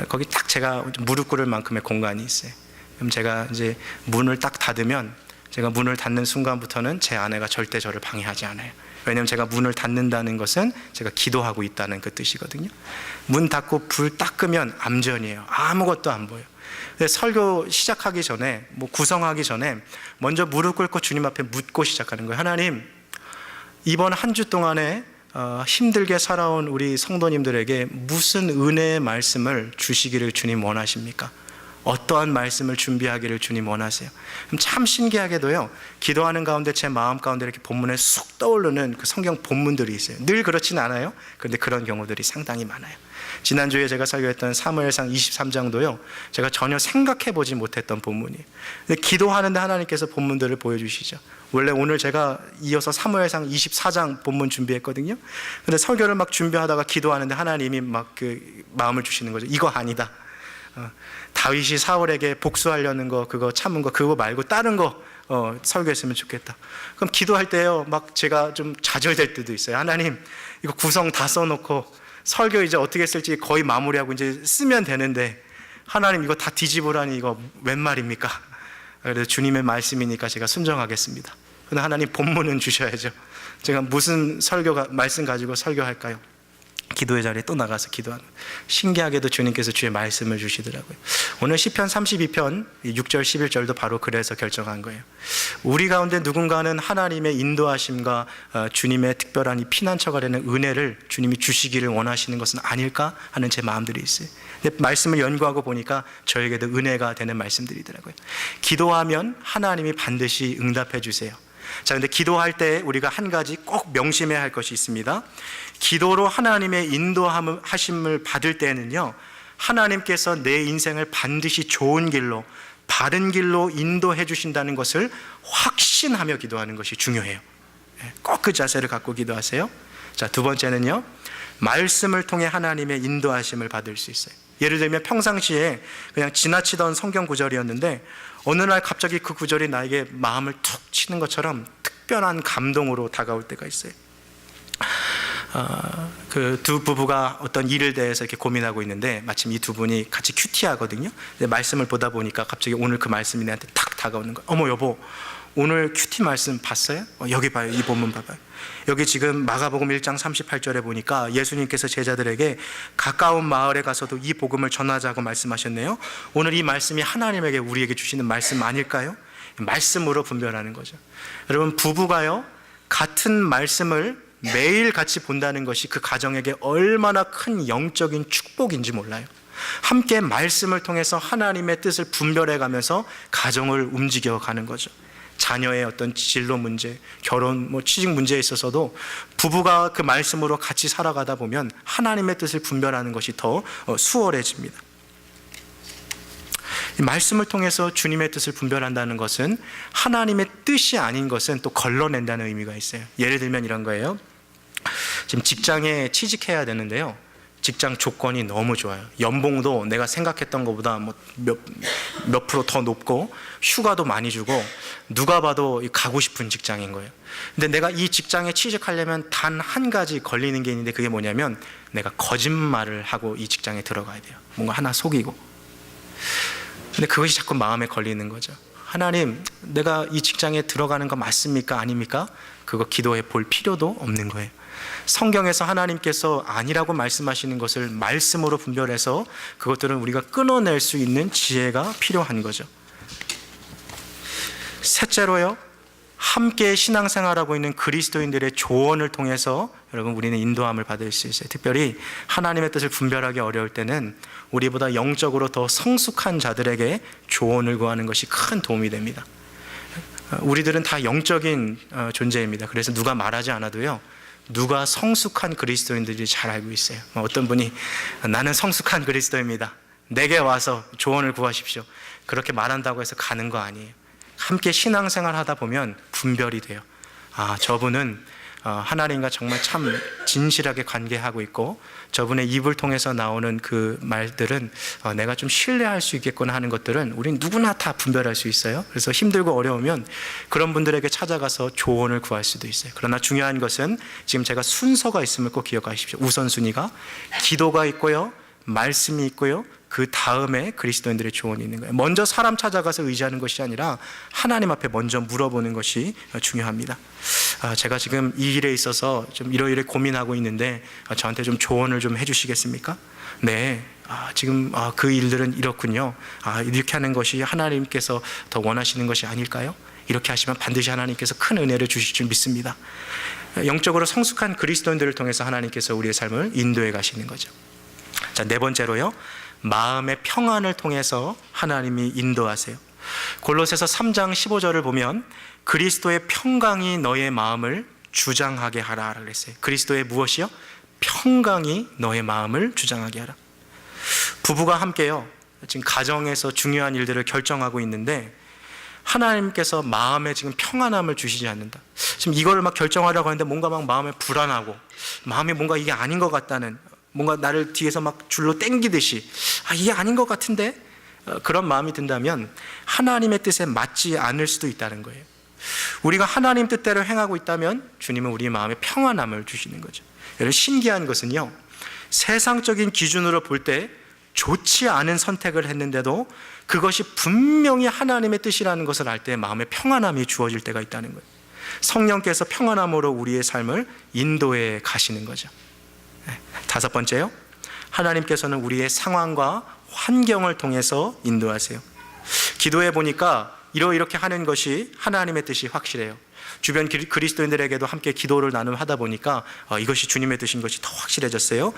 거기 딱 제가 무릎 꿇을 만큼의 공간이 있어요. 그럼 제가 이제 문을 딱 닫으면, 제가 문을 닫는 순간부터는 제 아내가 절대 저를 방해하지 않아요. 왜냐하면 제가 문을 닫는다는 것은 제가 기도하고 있다는 그 뜻이거든요. 문 닫고 불 딱 끄면 암전이에요. 아무것도 안 보여요. 근데 설교 시작하기 전에, 구성하기 전에 먼저 무릎 꿇고 주님 앞에 묻고 시작하는 거예요. 하나님, 이번 한 주 동안에 힘들게 살아온 우리 성도님들에게 무슨 은혜의 말씀을 주시기를 주님 원하십니까? 어떠한 말씀을 준비하기를 주님 원하세요? 그럼 참 신기하게도요, 기도하는 가운데 제 마음 가운데 이렇게 본문에 쑥 떠오르는 그 성경 본문들이 있어요. 늘 그렇진 않아요. 그런데 그런 경우들이 상당히 많아요. 지난주에 제가 설교했던 사무엘상 23장도요 제가 전혀 생각해보지 못했던 본문이에요. 근데 기도하는데 하나님께서 본문들을 보여주시죠. 원래 오늘 제가 이어서 사무엘상 24장 본문 준비했거든요. 근데 설교를 막 준비하다가 기도하는데 하나님이 막 그 마음을 주시는 거죠. 이거 아니다. 다윗이 사울에게 복수하려는 거, 그거 참은 거, 그거 말고 다른 거 설교했으면 좋겠다. 그럼 기도할 때요 막 제가 좀 좌절될 때도 있어요. 하나님, 이거 구성 다 써놓고 설교 이제 어떻게 쓸지 거의 마무리하고 이제 쓰면 되는데 하나님 이거 다 뒤집으라니 이거 웬 말입니까? 그래서 주님의 말씀이니까 제가 순종하겠습니다. 근데 하나님 본문은 주셔야죠. 제가 무슨 말씀 가지고 설교할까요? 기도의 자리에 또 나가서 기도하는, 신기하게도 주님께서 주의 말씀을 주시더라고요. 오늘 시편 32편 6절 11절도 바로 그래서 결정한 거예요. 우리 가운데 누군가는 하나님의 인도하심과 주님의 특별한 이 피난처가 되는 은혜를 주님이 주시기를 원하시는 것은 아닐까 하는 제 마음들이 있어요. 근데 말씀을 연구하고 보니까 저에게도 은혜가 되는 말씀들이더라고요. 기도하면 하나님이 반드시 응답해 주세요. 자, 근데 기도할 때 우리가 한 가지 꼭 명심해야 할 것이 있습니다. 기도로 하나님의 인도하심을 받을 때는요, 하나님께서 내 인생을 반드시 좋은 길로, 바른 길로 인도해 주신다는 것을 확신하며 기도하는 것이 중요해요. 꼭 그 자세를 갖고 기도하세요. 자, 두 번째는요, 말씀을 통해 하나님의 인도하심을 받을 수 있어요. 예를 들면 평상시에 그냥 지나치던 성경 구절이었는데 어느 날 갑자기 그 구절이 나에게 마음을 툭 치는 것처럼 특별한 감동으로 다가올 때가 있어요. 그 두 부부가 어떤 일을 대해서 이렇게 고민하고 있는데 마침 이 두 분이 같이 큐티하거든요. 근데 말씀을 보다 보니까 갑자기 오늘 그 말씀이 내한테 탁 다가오는 거예요. 어머 여보, 오늘 큐티 말씀 봤어요? 여기 봐요. 이 본문 봐봐요. 여기 지금 마가복음 1장 38절에 보니까 예수님께서 제자들에게 가까운 마을에 가서도 이 복음을 전하자고 말씀하셨네요. 오늘 이 말씀이 하나님에게 우리에게 주시는 말씀 아닐까요? 말씀으로 분별하는 거죠. 여러분, 부부가요, 같은 말씀을 매일 같이 본다는 것이 그 가정에게 얼마나 큰 영적인 축복인지 몰라요. 함께 말씀을 통해서 하나님의 뜻을 분별해 가면서 가정을 움직여 가는 거죠. 자녀의 어떤 진로 문제, 결혼, 취직 문제에 있어서도 부부가 그 말씀으로 같이 살아가다 보면 하나님의 뜻을 분별하는 것이 더 수월해집니다. 이 말씀을 통해서 주님의 뜻을 분별한다는 것은 하나님의 뜻이 아닌 것은 또 걸러낸다는 의미가 있어요. 예를 들면 이런 거예요. 지금 직장에 취직해야 되는데요, 직장 조건이 너무 좋아요. 연봉도 내가 생각했던 것보다 몇 프로 더 높고 휴가도 많이 주고 누가 봐도 가고 싶은 직장인 거예요. 근데 내가 이 직장에 취직하려면 단 한 가지 걸리는 게 있는데 그게 뭐냐면 내가 거짓말을 하고 이 직장에 들어가야 돼요. 뭔가 하나 속이고. 근데 그것이 자꾸 마음에 걸리는 거죠. 하나님, 내가 이 직장에 들어가는 거 맞습니까? 아닙니까? 그거 기도해 볼 필요도 없는 거예요. 성경에서 하나님께서 아니라고 말씀하시는 것을 말씀으로 분별해서 그것들은 우리가 끊어낼 수 있는 지혜가 필요한 거죠. 셋째로요, 함께 신앙생활하고 있는 그리스도인들의 조언을 통해서 여러분 우리는 인도함을 받을 수 있어요. 특별히 하나님의 뜻을 분별하기 어려울 때는 우리보다 영적으로 더 성숙한 자들에게 조언을 구하는 것이 큰 도움이 됩니다. 우리들은 다 영적인 존재입니다. 그래서 누가 말하지 않아도요, 누가 성숙한 그리스도인들이 잘 알고 있어요. 어떤 분이 나는 성숙한 그리스도입니다, 내게 와서 조언을 구하십시오, 그렇게 말한다고 해서 가는 거 아니에요. 함께 신앙생활 하다 보면 분별이 돼요. 저분은 하나님과 정말 참 진실하게 관계하고 있고 저분의 입을 통해서 나오는 그 말들은 내가 좀 신뢰할 수 있겠구나 하는 것들은 우린 누구나 다 분별할 수 있어요. 그래서 힘들고 어려우면 그런 분들에게 찾아가서 조언을 구할 수도 있어요. 그러나 중요한 것은 지금 제가 순서가 있음을 꼭 기억하십시오. 우선순위가 기도가 있고요, 말씀이 있고요, 그 다음에 그리스도인들의 조언이 있는 거예요. 먼저 사람 찾아가서 의지하는 것이 아니라 하나님 앞에 먼저 물어보는 것이 중요합니다. 제가 지금 이 일에 있어서 좀 이러이러 고민하고 있는데 저한테 좀 조언을 좀 해주시겠습니까? 네. 지금 그 일들은 이렇군요. 이렇게 하는 것이 하나님께서 더 원하시는 것이 아닐까요? 이렇게 하시면 반드시 하나님께서 큰 은혜를 주실 줄 믿습니다. 영적으로 성숙한 그리스도인들을 통해서 하나님께서 우리의 삶을 인도해 가시는 거죠. 자, 네 번째로요, 마음의 평안을 통해서 하나님이 인도하세요. 골로새서 3장 15절을 보면 그리스도의 평강이 너의 마음을 주장하게 하라 그랬어요. 그리스도의 무엇이요? 평강이 너의 마음을 주장하게 하라. 부부가 함께요, 지금 가정에서 중요한 일들을 결정하고 있는데 하나님께서 마음에 지금 평안함을 주시지 않는다. 지금 이거를 막 결정하려고 하는데 뭔가 막 마음에 불안하고 마음이 뭔가 이게 아닌 것 같다는, 뭔가 나를 뒤에서 막 줄로 땡기듯이 이게 아닌 것 같은데, 그런 마음이 든다면 하나님의 뜻에 맞지 않을 수도 있다는 거예요. 우리가 하나님 뜻대로 행하고 있다면 주님은 우리 마음에 평안함을 주시는 거죠. 여러분, 신기한 것은요, 세상적인 기준으로 볼 때 좋지 않은 선택을 했는데도 그것이 분명히 하나님의 뜻이라는 것을 알 때 마음에 평안함이 주어질 때가 있다는 거예요. 성령께서 평안함으로 우리의 삶을 인도해 가시는 거죠. 다섯 번째요, 하나님께서는 우리의 상황과 환경을 통해서 인도하세요. 기도해 보니까 이렇게 하는 것이 하나님의 뜻이 확실해요. 주변 그리스도인들에게도 함께 기도를 나눔하다 보니까 이것이 주님의 뜻인 것이 더 확실해졌어요.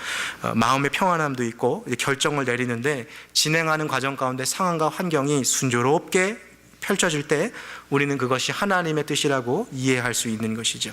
마음의 평안함도 있고 결정을 내리는데 진행하는 과정 가운데 상황과 환경이 순조롭게 펼쳐질 때 우리는 그것이 하나님의 뜻이라고 이해할 수 있는 것이죠.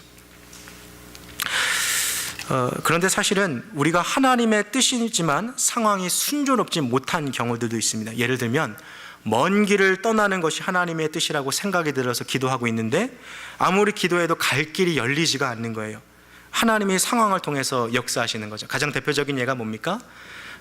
그런데 사실은 우리가 하나님의 뜻이지만 상황이 순조롭지 못한 경우들도 있습니다. 예를 들면 먼 길을 떠나는 것이 하나님의 뜻이라고 생각이 들어서 기도하고 있는데 아무리 기도해도 갈 길이 열리지가 않는 거예요. 하나님이 상황을 통해서 역사하시는 거죠. 가장 대표적인 예가 뭡니까?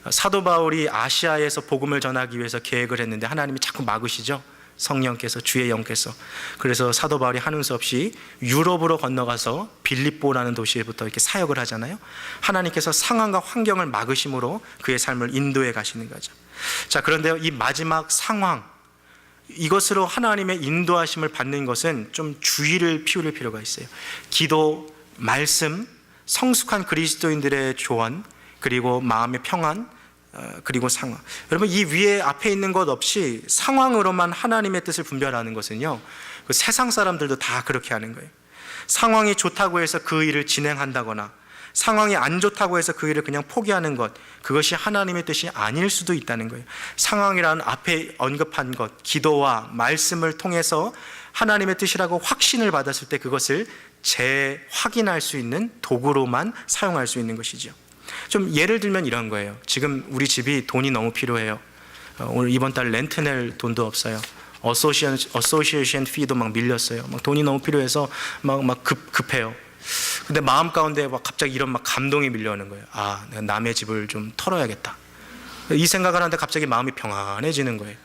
사도 바울이 아시아에서 복음을 전하기 위해서 계획을 했는데 하나님이 자꾸 막으시죠. 성령께서, 주의 영께서. 그래서 사도 바울이 하는 수 없이 유럽으로 건너가서 빌립보라는 도시에부터 이렇게 사역을 하잖아요. 하나님께서 상황과 환경을 막으심으로 그의 삶을 인도해 가시는 거죠. 자, 그런데요, 이 마지막 상황, 이것으로 하나님의 인도하심을 받는 것은 좀 주의를 피울 필요가 있어요. 기도, 말씀, 성숙한 그리스도인들의 조언, 그리고 마음의 평안, 그리고 상황. 여러분, 이 위에 앞에 있는 것 없이 상황으로만 하나님의 뜻을 분별하는 것은요, 그 세상 사람들도 다 그렇게 하는 거예요. 상황이 좋다고 해서 그 일을 진행한다거나 상황이 안 좋다고 해서 그 일을 그냥 포기하는 것, 그것이 하나님의 뜻이 아닐 수도 있다는 거예요. 상황이라는 앞에 언급한 것, 기도와 말씀을 통해서 하나님의 뜻이라고 확신을 받았을 때 그것을 재확인할 수 있는 도구로만 사용할 수 있는 것이죠. 좀 예를 들면 이런 거예요. 지금 우리 집이 돈이 너무 필요해요. 오늘 이번 달 렌트 낼 돈도 없어요. 어소시에이션 피도 막 밀렸어요. 막 돈이 너무 필요해서 급해요. 근데 마음 가운데 막 갑자기 이런 막 감동이 밀려오는 거예요. 아, 내가 남의 집을 좀 털어야겠다. 이 생각을 하는데 갑자기 마음이 평안해지는 거예요.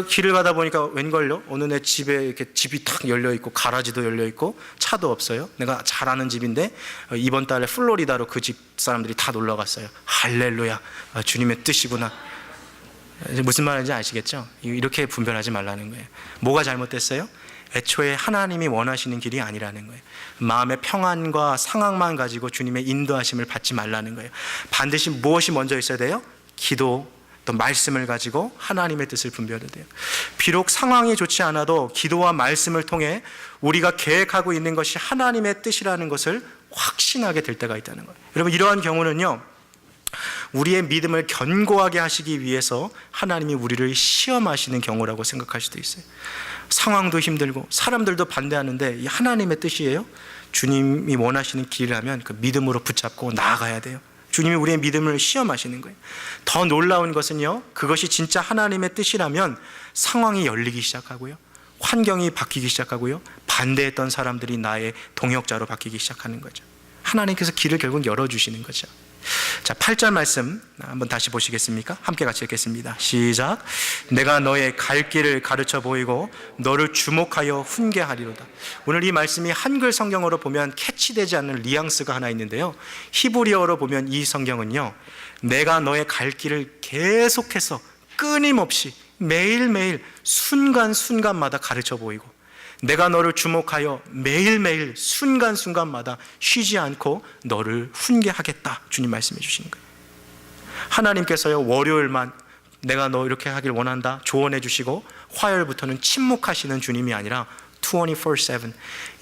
길을 가다 보니까 웬걸요? 어느 내 집에 이렇게 집이 탁 열려 있고 가라지도 열려 있고 차도 없어요. 내가 잘 아는 집인데 이번 달에 플로리다로 그 집 사람들이 다 놀러 갔어요. 할렐루야, 주님의 뜻이구나. 무슨 말인지 아시겠죠? 이렇게 분별하지 말라는 거예요. 뭐가 잘못됐어요? 애초에 하나님이 원하시는 길이 아니라는 거예요. 마음의 평안과 상황만 가지고 주님의 인도하심을 받지 말라는 거예요. 반드시 무엇이 먼저 있어야 돼요? 기도, 또 말씀을 가지고 하나님의 뜻을 분별해야 돼요. 비록 상황이 좋지 않아도 기도와 말씀을 통해 우리가 계획하고 있는 것이 하나님의 뜻이라는 것을 확신하게 될 때가 있다는 거예요. 여러분, 이러한 경우는요, 우리의 믿음을 견고하게 하시기 위해서 하나님이 우리를 시험하시는 경우라고 생각할 수도 있어요. 상황도 힘들고 사람들도 반대하는데 이 하나님의 뜻이에요. 주님이 원하시는 길이라면 그 믿음으로 붙잡고 나아가야 돼요. 주님이 우리의 믿음을 시험하시는 거예요. 더 놀라운 것은요, 그것이 진짜 하나님의 뜻이라면 상황이 열리기 시작하고요, 환경이 바뀌기 시작하고요, 반대했던 사람들이 나의 동역자로 바뀌기 시작하는 거죠. 하나님께서 길을 결국 열어주시는 거죠. 자, 8절 말씀 한번 다시 보시겠습니까? 함께 같이 읽겠습니다. 시작. 내가 너의 갈 길을 가르쳐 보이고 너를 주목하여 훈계하리로다. 오늘 이 말씀이 한글 성경어로 보면 캐치되지 않는 뉘앙스가 하나 있는데요, 히브리어로 보면 이 성경은요, 내가 너의 갈 길을 계속해서 끊임없이 매일매일 순간순간마다 가르쳐 보이고 내가 너를 주목하여 매일매일 순간순간마다 쉬지 않고 너를 훈계하겠다, 주님 말씀해 주시는 거예요. 하나님께서요, 월요일만 내가 너 이렇게 하길 원한다 조언해 주시고 화요일부터는 침묵하시는 주님이 아니라 24/7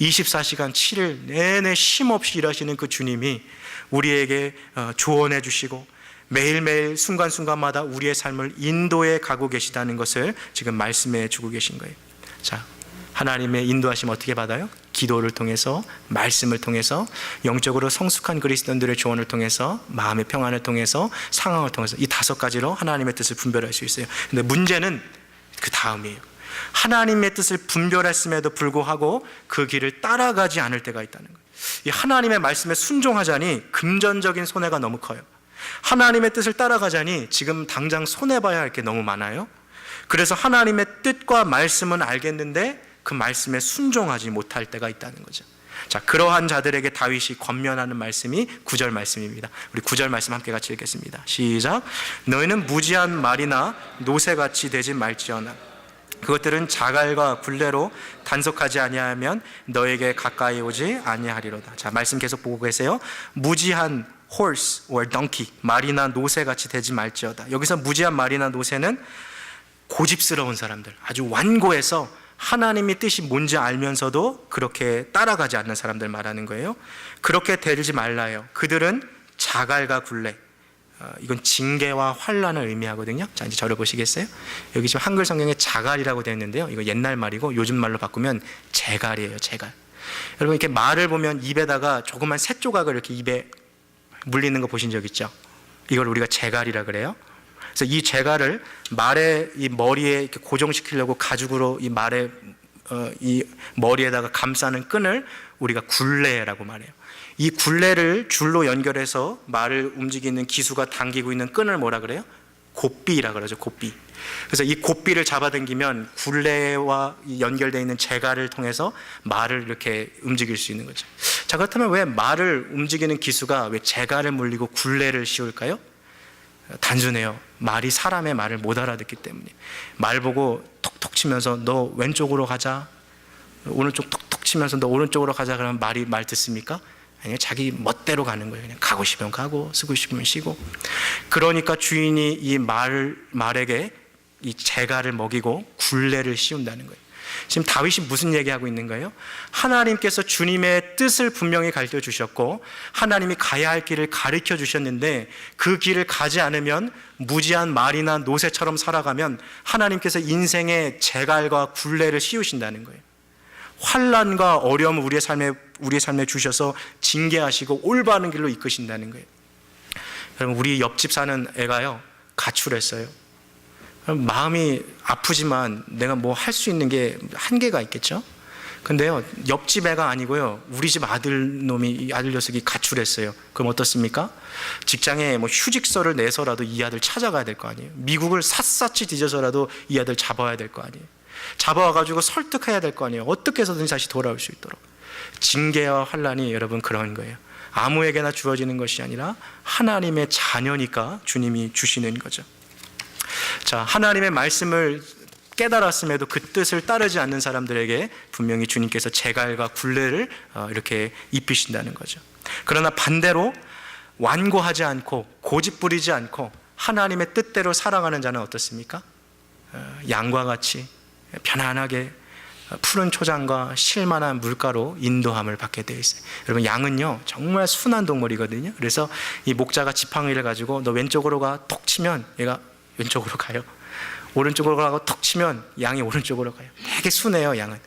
24시간 7일 내내 쉼없이 일하시는 그 주님이 우리에게 조언해 주시고 매일매일 순간순간마다 우리의 삶을 인도해 가고 계시다는 것을 지금 말씀해 주고 계신 거예요. 자, 하나님의 인도하심 어떻게 받아요? 기도를 통해서, 말씀을 통해서, 영적으로 성숙한 그리스도인들의 조언을 통해서, 마음의 평안을 통해서, 상황을 통해서, 이 5가지로 하나님의 뜻을 분별할 수 있어요. 근데 문제는 그 다음이에요. 하나님의 뜻을 분별했음에도 불구하고 그 길을 따라가지 않을 때가 있다는 거예요. 이 하나님의 말씀에 순종하자니 금전적인 손해가 너무 커요. 하나님의 뜻을 따라가자니 지금 당장 손해봐야 할 게 너무 많아요. 그래서 하나님의 뜻과 말씀은 알겠는데 그 말씀에 순종하지 못할 때가 있다는 거죠. 자, 그러한 자들에게 다윗이 권면하는 말씀이 9절 말씀입니다. 우리 9절 말씀 함께 같이 읽겠습니다. 시작. 너희는 무지한 말이나 노새같이 되지 말지어다. 그것들은 자갈과 굴레로 단속하지 아니하면 너에게 가까이 오지 아니하리로다. 자, 말씀 계속 보고 계세요. 무지한 horse or donkey, 말이나 노새같이 되지 말지어다. 여기서 무지한 말이나 노새는 고집스러운 사람들, 아주 완고해서 하나님의 뜻이 뭔지 알면서도 그렇게 따라가지 않는 사람들 말하는 거예요. 그렇게 되지 말라요. 그들은 자갈과 굴레, 이건 징계와 환난을 의미하거든요. 자, 이제 저를 보시겠어요? 여기 지금 한글 성경에 자갈이라고 되어 있는데요, 이거 옛날 말이고 요즘 말로 바꾸면 재갈이에요. 재갈. 여러분, 이렇게 말을 보면 입에다가 조그만 새 조각을 이렇게 입에 물리는 거 보신 적 있죠? 이걸 우리가 재갈이라 그래요. 그래서 이 재갈을 말의 이 머리에 이렇게 고정시키려고 가죽으로 이 말의 이 머리에다가 감싸는 끈을 우리가 굴레라고 말해요. 이 굴레를 줄로 연결해서 말을 움직이는 기수가 당기고 있는 끈을 뭐라 그래요? 곶비라 그러죠. 곶비. 그래서 이 곶비를 잡아당기면 굴레와 연결되어 있는 재갈을 통해서 말을 이렇게 움직일 수 있는 거죠. 자, 그렇다면 왜 말을 움직이는 기수가 왜 재갈을 물리고 굴레를 씌울까요? 단순해요. 말이 사람의 말을 못 알아듣기 때문에. 말 보고 톡톡 치면서 너 왼쪽으로 가자, 오른쪽 톡톡 치면서 너 오른쪽으로 가자 그러면 말 듣습니까? 아니요, 자기 멋대로 가는 거예요. 그냥 가고 싶으면 가고 쓰고 싶으면 쉬고. 그러니까 주인이 이 말에게 이 재갈을 먹이고 굴레를 씌운다는 거예요. 지금 다윗이 무슨 얘기하고 있는 거예요? 하나님께서 주님의 뜻을 분명히 가르쳐 주셨고 하나님이 가야 할 길을 가르쳐 주셨는데 그 길을 가지 않으면 무지한 말이나 노새처럼 살아가면 하나님께서 인생의 재갈과 굴레를 씌우신다는 거예요. 환난과 어려움을 우리의 삶에 주셔서 징계하시고 올바른 길로 이끄신다는 거예요. 여러분, 우리 옆집 사는 애가요, 가출했어요. 마음이 아프지만 내가 뭐 할 수 있는 게 한계가 있겠죠. 근데요, 옆집 애가 아니고요, 우리 집 아들 녀석이 가출했어요. 그럼 어떻습니까? 직장에 뭐 휴직서를 내서라도 이 아들 찾아가야 될 거 아니에요. 미국을 샅샅이 뒤져서라도 이 아들 잡아야 될 거 아니에요. 잡아와가지고 설득해야 될 거 아니에요. 어떻게 해서든지 다시 돌아올 수 있도록. 징계와 환난이 여러분 그런 거예요. 아무에게나 주어지는 것이 아니라 하나님의 자녀니까 주님이 주시는 거죠. 자, 하나님의 말씀을 깨달았음에도 그 뜻을 따르지 않는 사람들에게 분명히 주님께서 재갈과 굴레를 이렇게 입히신다는 거죠. 그러나 반대로 완고하지 않고 고집부리지 않고 하나님의 뜻대로 살아가는 자는 어떻습니까? 양과 같이 편안하게 푸른 초장과 실만한 물가로 인도함을 받게 되어 있어요. 여러분, 양은요 정말 순한 동물이거든요. 그래서 이 목자가 지팡이를 가지고 너 왼쪽으로 가 톡 치면 얘가 왼쪽으로 가요. 오른쪽으로 가고 톡 치면 양이 오른쪽으로 가요. 되게 순해요, 양은.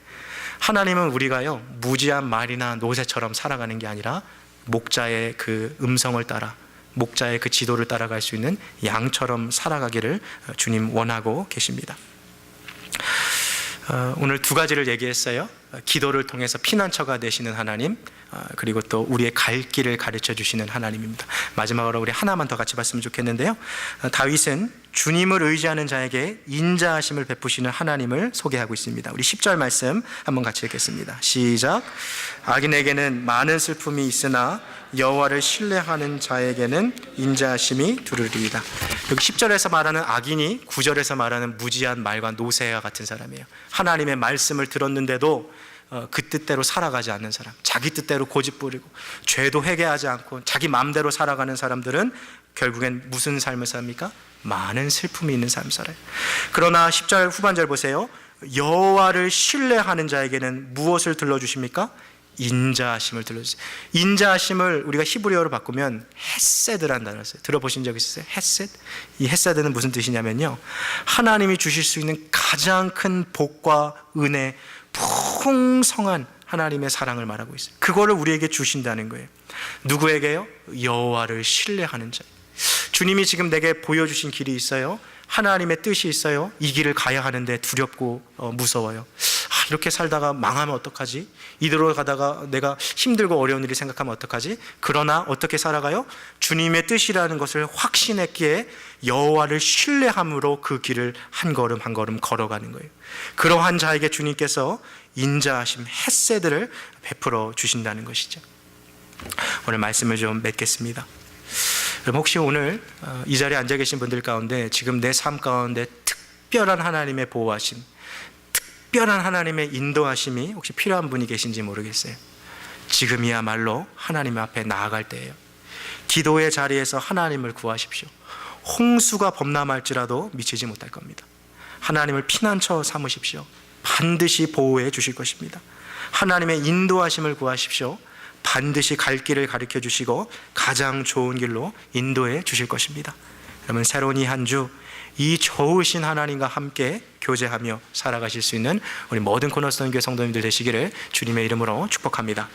하나님은 우리가요 무지한 말이나 노새처럼 살아가는 게 아니라 목자의 그 음성을 따라, 목자의 그 지도를 따라갈 수 있는 양처럼 살아가기를 주님 원하고 계십니다. 오늘 두 가지를 얘기했어요. 기도를 통해서 피난처가 되시는 하나님, 그리고 또 우리의 갈 길을 가르쳐 주시는 하나님입니다. 마지막으로 우리 하나만 더 같이 봤으면 좋겠는데요, 다윗은 주님을 의지하는 자에게 인자하심을 베푸시는 하나님을 소개하고 있습니다. 우리 10절 말씀 한번 같이 읽겠습니다. 시작. 악인에게는 많은 슬픔이 있으나 여호와를 신뢰하는 자에게는 인자하심이 두루리이다. 여기 10절에서 말하는 악인이 9절에서 말하는 무지한 말과 노새와 같은 사람이에요. 하나님의 말씀을 들었는데도 그 뜻대로 살아가지 않는 사람, 자기 뜻대로 고집부리고 죄도 회개하지 않고 자기 마음대로 살아가는 사람들은 결국엔 무슨 삶을 삽니까? 많은 슬픔이 있는 삶을 살아요. 그러나 10절 후반절 보세요. 여호와를 신뢰하는 자에게는 무엇을 들러주십니까? 인자하심을 들려주세요. 인자하심을 우리가 히브리어로 바꾸면 헤세드라는 단어를 써요. 들어보신 적 있으세요? 헤세드? 이 헤세드는 무슨 뜻이냐면요, 하나님이 주실 수 있는 가장 큰 복과 은혜, 풍성한 하나님의 사랑을 말하고 있어요. 그거를 우리에게 주신다는 거예요. 누구에게요? 여호와를 신뢰하는 자. 주님이 지금 내게 보여주신 길이 있어요. 하나님의 뜻이 있어요. 이 길을 가야 하는데 두렵고 무서워요. 이렇게 살다가 망하면 어떡하지? 이대로 가다가 내가 힘들고 어려운 일을 생각하면 어떡하지? 그러나 어떻게 살아가요? 주님의 뜻이라는 것을 확신했기에 여호와를 신뢰함으로 그 길을 한 걸음 한 걸음 걸어가는 거예요. 그러한 자에게 주님께서 인자하심, 헤세드를 베풀어 주신다는 것이죠. 오늘 말씀을 좀 맺겠습니다. 여러분, 혹시 오늘 이 자리에 앉아 계신 분들 가운데 지금 내 삶 가운데 특별한 하나님의 보호하심, 특별한 하나님의 인도하심이 혹시 필요한 분이 계신지 모르겠어요. 지금이야말로 하나님 앞에 나아갈 때예요. 기도의 자리에서 하나님을 구하십시오. 홍수가 범람할지라도 미치지 못할 겁니다. 하나님을 피난처 삼으십시오. 반드시 보호해 주실 것입니다. 하나님의 인도하심을 구하십시오. 반드시 갈 길을 가르쳐 주시고 가장 좋은 길로 인도해 주실 것입니다. 여러분, 새로운 이 한 주 이 좋으신 하나님과 함께 교제하며 살아가실 수 있는 우리 모든 코너스톤 교회 성도님들 되시기를 주님의 이름으로 축복합니다.